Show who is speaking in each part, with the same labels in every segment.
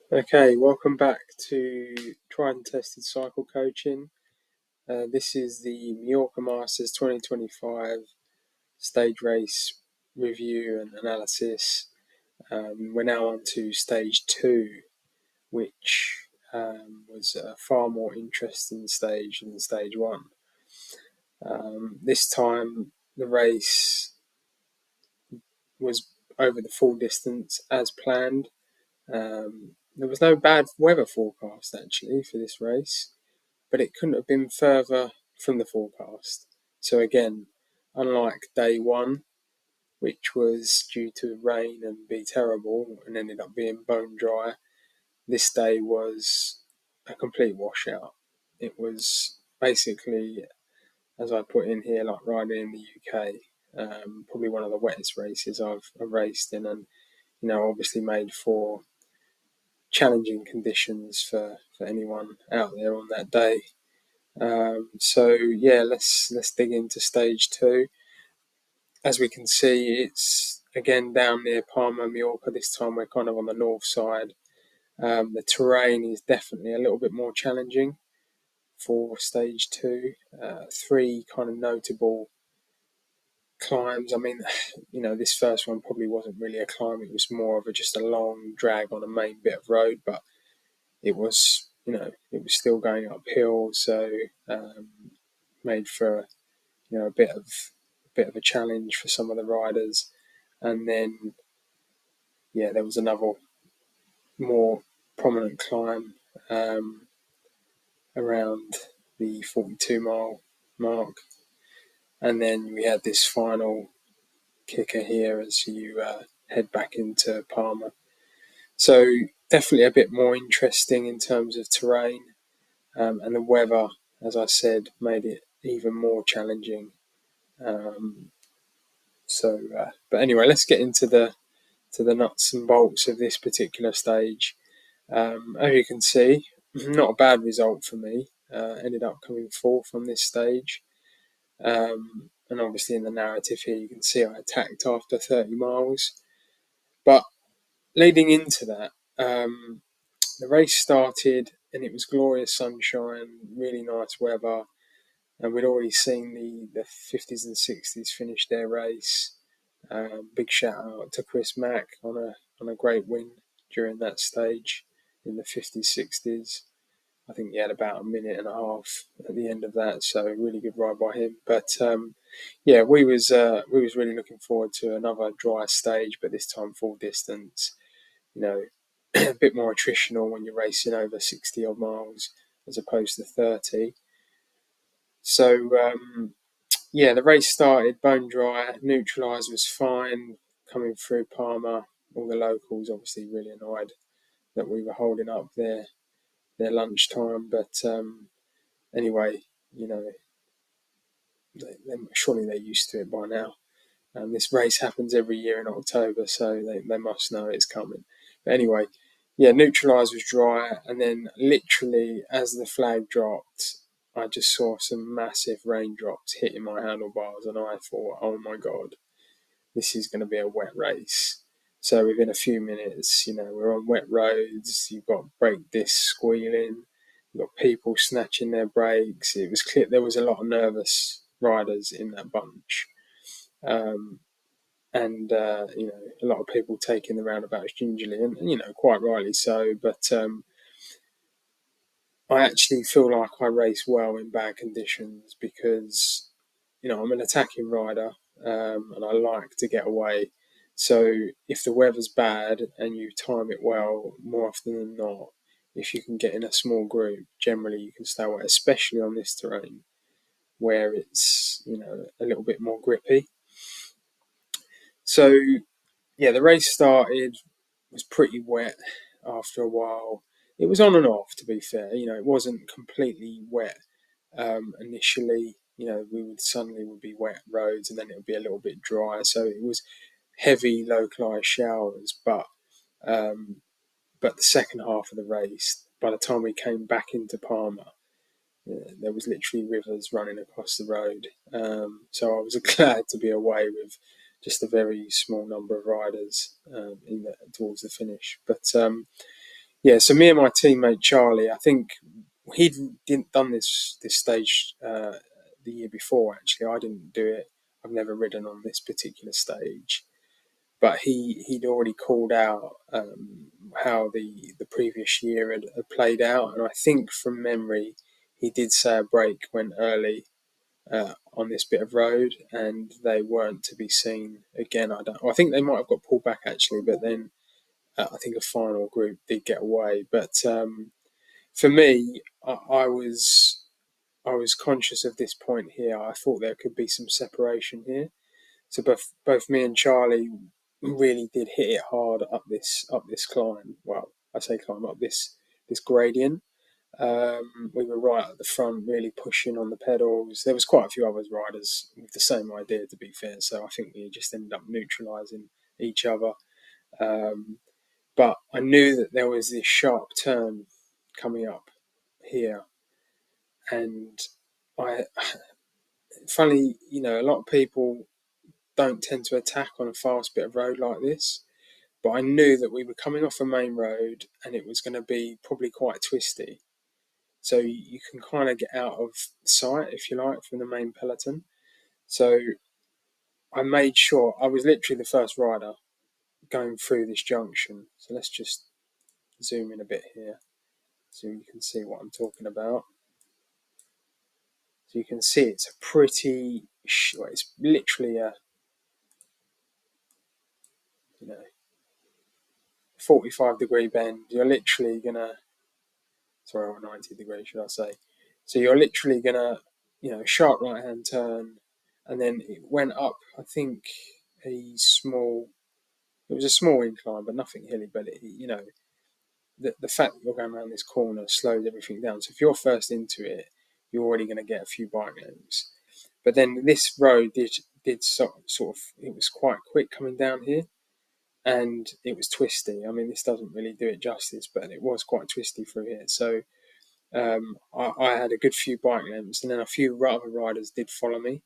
Speaker 1: Okay, welcome back to Tried and Tested Cycle Coaching. This is the Mallorca Masters 2025 stage race review and analysis. We're now on to stage 2, which was a far more interesting stage than stage 1. This time the race was over the full distance as planned. There was no bad weather forecast actually for this race, but it couldn't have been further from the forecast. So again, unlike day 1, which was due to rain and be terrible and ended up being bone dry, this day was a complete washout. It was basically, as I put in here, like riding in the UK. Probably one of the wettest races I've raced in, and obviously made for challenging conditions for anyone out there on that day. Let's dig into stage 2. As we can see, it's again down near Palma, Mallorca. This time we're kind of on the north side. The terrain is definitely a little bit more challenging for stage 2. 3 kind of notable climbs. I mean, this first one probably wasn't really a climb. It was more of just a long drag on a main bit of road, but it was, it was still going uphill, so made for a bit of a challenge for some of the riders. And then there was another more prominent climb around the 42-mile mark, and then we had this final kicker here as you head back into Palma. So definitely a bit more interesting in terms of terrain, and the weather, as I said, made it even more challenging. But anyway, let's get into the nuts and bolts of this particular stage. As you can see, not a bad result for me. Ended up coming fourth on this stage. And obviously in the narrative here, you can see I attacked after 30 miles. But leading into that, the race started and it was glorious sunshine, really nice weather. And we'd already seen the 50s and 60s finish their race. Big shout out to Chris Mack on a great win during that stage in the 50s, 60s. I think he had about a minute and a half at the end of that, so really good ride by him. But we was really looking forward to another dry stage, but this time full distance. A bit more attritional when you're racing over 60 odd miles as opposed to 30. So the race started bone dry. Neutralise was fine coming through Palma. All the locals obviously really annoyed that we were holding up their lunchtime, but anyway, surely they're used to it by now. This race happens every year in October, so they must know it's coming. But anyway, Neutralise was dry, and then literally as the flag dropped, I just saw some massive raindrops hitting my handlebars, and I thought, oh my God, this is going to be a wet race. So within a few minutes, we're on wet roads, you've got brake discs squealing, you've got people snatching their brakes. It was clear there was a lot of nervous riders in that bunch. A lot of people taking the roundabouts gingerly, and quite rightly so. But I actually feel like I race well in bad conditions because I'm an attacking rider, and I like to get away. So if the weather's bad and you time it well, more often than not, if you can get in a small group, generally you can stay away, especially on this terrain where it's a little bit more grippy. So the race started, was pretty wet after a while. It was on and off, to be fair. It wasn't completely wet initially. We would be wet roads and then it would be a little bit dry. So it was heavy localized showers. But the second half of the race, by the time we came back into Palma, there was literally rivers running across the road. So I was glad to be away with just a very small number of riders towards the finish. But Yeah, so me and my teammate Charlie, I think he'd didn't done this stage the year before. Actually, I didn't do it. I've never ridden on this particular stage, but he'd already called out how the previous year had played out, and I think from memory he did say a break went early on this bit of road, and they weren't to be seen again. I think they might have got pulled back actually, but then I think a final group did get away. But for me, I was conscious of this point here. I thought there could be some separation here. So both me and Charlie really did hit it hard up this climb. Well, I say climb up this gradient. We were right at the front, really pushing on the pedals. There was quite a few other riders with the same idea, to be fair. So I think we just ended up neutralising each other. Um, but I knew that there was this sharp turn coming up here, and I, funny, a lot of people don't tend to attack on a fast bit of road like this. But I knew that we were coming off a main road, and it was going to be probably quite twisty. So you can kind of get out of sight, if you like, from the main peloton. So I made sure I was literally the first rider going through this junction. So let's just zoom in a bit here so you can see what I'm talking about. So you can see it's a it's literally a 45-degree bend. You're literally gonna, sorry, or 90 degrees, should I say? So you're literally gonna, sharp right hand turn, and then it went up. I think a small. It was a small incline, but nothing hilly. But the fact that you're going around this corner slows everything down. So if you're first into it, you're already going to get a few bike lanes. But then this road did sort of, it was quite quick coming down here, and it was twisty. I mean, this doesn't really do it justice, but it was quite twisty through here. So I had a good few bike lanes, and then a few other riders did follow me.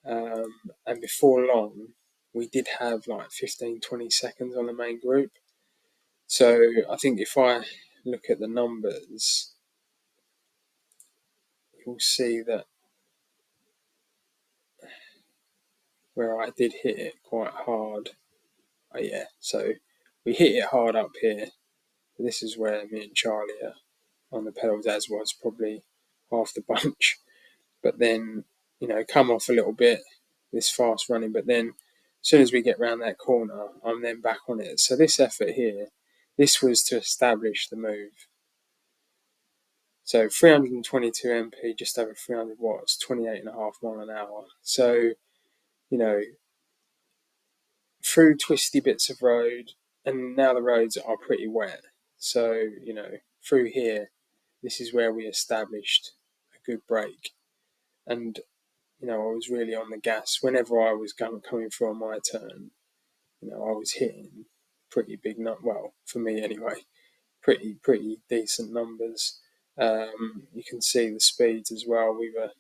Speaker 1: And before long, we did have like 15, 20 seconds on the main group. So I think if I look at the numbers, you'll see that where I did hit it quite hard. Oh yeah, so we hit it hard up here. This is where me and Charlie are on the pedals, as was probably half the bunch. But then, come off a little bit, this fast running. But then as soon as we get round that corner, I'm then back on it. So this effort here, this was to establish the move. So 322 MP, just over 300 watts, 28.5 mile an hour. So, through twisty bits of road, and now the roads are pretty wet. So, through here, this is where we established a good break. And, I was really on the gas. Whenever I was coming through on my turn, I was hitting pretty big, well, for me anyway, pretty decent numbers. You can see the speeds as well. We were,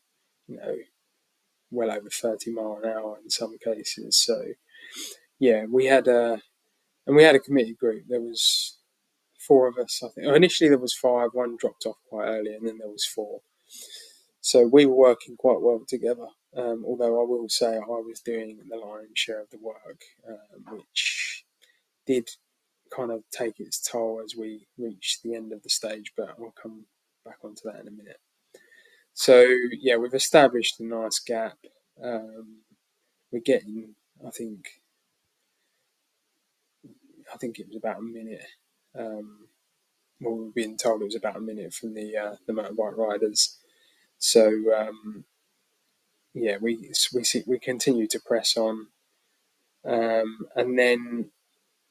Speaker 1: well over 30 mile an hour in some cases. So yeah, we had a committee group. There was four of us, I think. Initially there was five. One dropped off quite early, and then there was four. So we were working quite well together. Although I will say I was doing the lion's share of the work, which did kind of take its toll as we reached the end of the stage. But I'll come back onto that in a minute. So yeah, we've established a nice gap. We're getting, I think it was about a minute. Well, we're being told it was about a minute from the motorbike riders. So yeah, we continue to press on, and then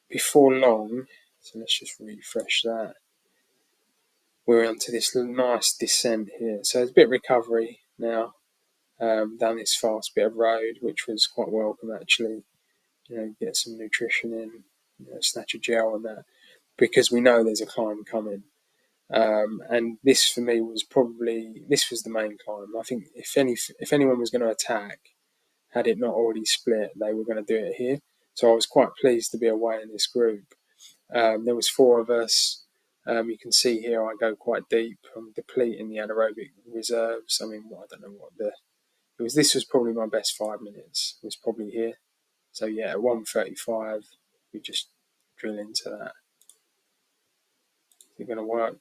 Speaker 1: before long, so let's just refresh that. We're onto this nice descent here. So there's a bit of recovery now down this fast bit of road, which was quite welcome actually. Get some nutrition in, snatch a gel and that, because we know there's a climb coming. And this for me was the main climb. I think if anyone was going to attack, had it not already split, they were going to do it here. So I was quite pleased to be away in this group. There was four of us. You can see here I go quite deep. I'm depleting the anaerobic reserves. I mean, I don't know what it was. This was probably my best 5 minutes. It was probably here. So yeah, 1:35. We just drill into that. Is it going to work?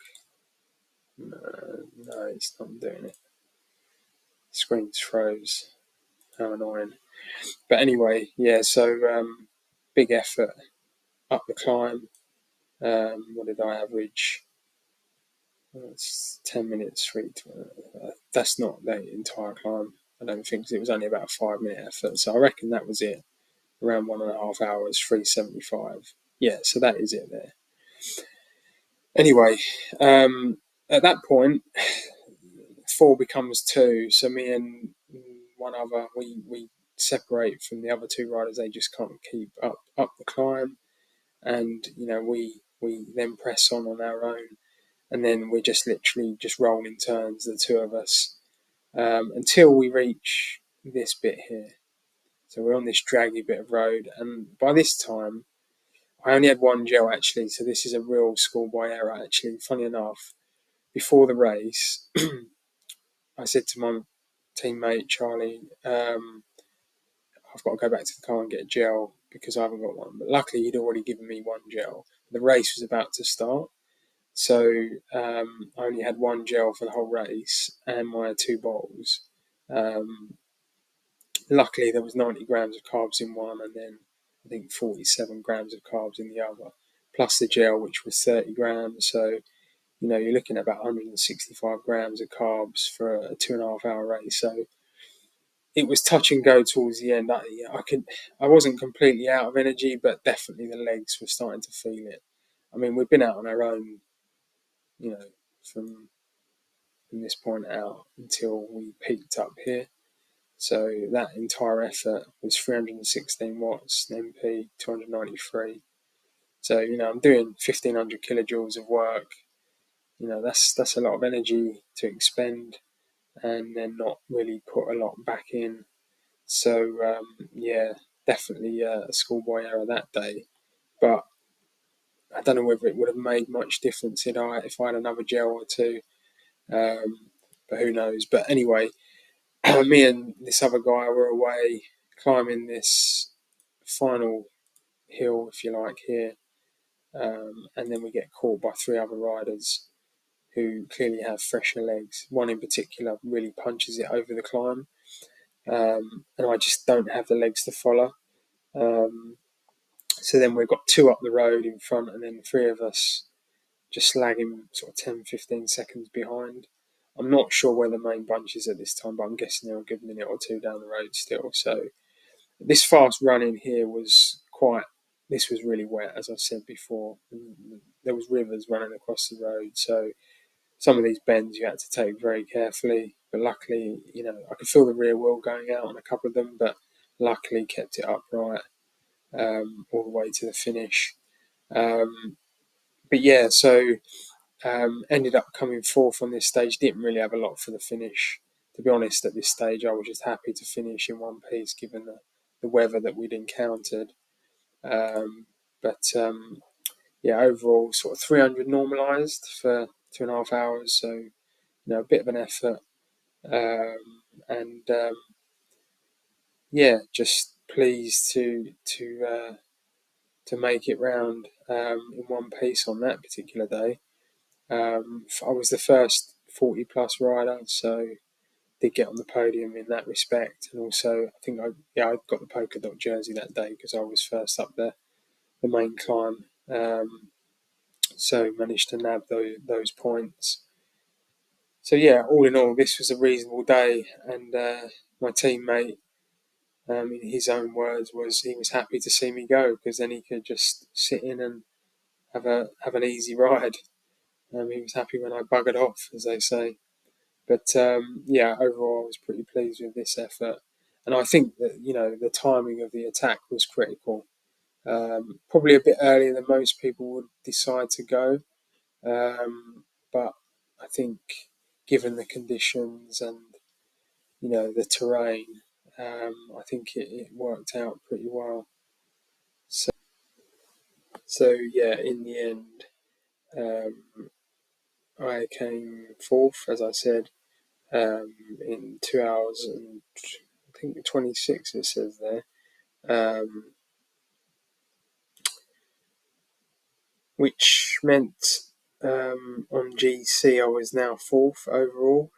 Speaker 1: No, it's not doing it. Screen's froze. How annoying. But anyway, yeah. So big effort up the climb. What did I average? It's 10 minutes straight. That's not the entire climb, I don't think, because it was only about a 5 minute effort. So I reckon that was it. Around 1.5 hours, 375. Yeah, so that is it there. Anyway, at that point, 4 becomes 2. So me and one other, we separate from the other 2 riders. They just can't keep up the climb, and we then press on our own. And then we're just literally just rolling turns, the 2 of us, until we reach this bit here. So we're on this draggy bit of road, and by this time, I only had 1 gel actually, so this is a real schoolboy error actually. Funny enough, before the race, I said to my teammate Charlie, I've got to go back to the car and get a gel because I haven't got one. But luckily, he'd already given me 1 gel. The race was about to start. So I only had 1 gel for the whole race and my 2 bottles. Luckily, there was 90 grams of carbs in one, and then I think 47 grams of carbs in the other, plus the gel, which was 30 grams. So you're looking at about 165 grams of carbs for a 2.5 hour race. So it was touch and go towards the end. I wasn't completely out of energy, but definitely the legs were starting to feel it. I mean, we've been out on our own, from this point out until we peaked up here. So that entire effort was 316 watts, MP 293. So I'm doing 1500 kilojoules of work. That's a lot of energy to expend, and then not really put a lot back in. So yeah, definitely a schoolboy error that day. But I don't know whether it would have made much difference if I had another gel or 2. But who knows? But anyway, me and this other guy were away climbing this final hill, if you like, here. And then we get caught by 3 other riders who clearly have fresher legs. One in particular really punches it over the climb. And I just don't have the legs to follow. So then we've got 2 up the road in front, and then 3 of us just lagging sort of 10-15 seconds behind. I'm not sure where the main bunch is at this time, but I'm guessing they're a good minute or 2 down the road still. So this fast running here was really wet, as I said before. There was rivers running across the road, so some of these bends you had to take very carefully. But luckily, I could feel the rear wheel going out on a couple of them, but luckily kept it upright all the way to the finish. But yeah, so ended up coming 4th on this stage. Didn't really have a lot for the finish. To be honest, at this stage, I was just happy to finish in one piece, given the weather that we'd encountered. But yeah, overall, sort of 300 normalised for 2.5 hours. So a bit of an effort, and yeah, just pleased to make it round in one piece on that particular day. I was the first 40 plus rider, so did get on the podium in that respect, and also I think I got the polka dot jersey that day because I was first up the main climb. So managed to nab those points. So yeah, all in all, this was a reasonable day, and my teammate, in his own words, he was happy to see me go because then he could just sit in and have an easy ride. He was happy when I buggered off, as they say. But yeah, overall, I was pretty pleased with this effort, and I think that the timing of the attack was critical. Probably a bit earlier than most people would decide to go, but I think given the conditions and the terrain, I think it worked out pretty well. So yeah, in the end, I came fourth, as I said, in 2 hours and I think 26 it says there, which meant on GC I was now fourth overall,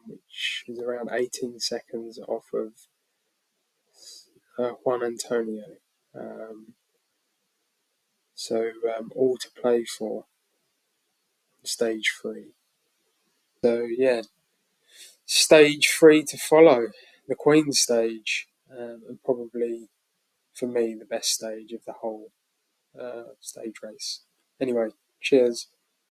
Speaker 1: which is around 18 seconds off of Juan Antonio. So all to play for stage 3. So yeah, stage 3 to follow, the Queen stage, and probably for me the best stage of the whole stage race. Anyway, cheers.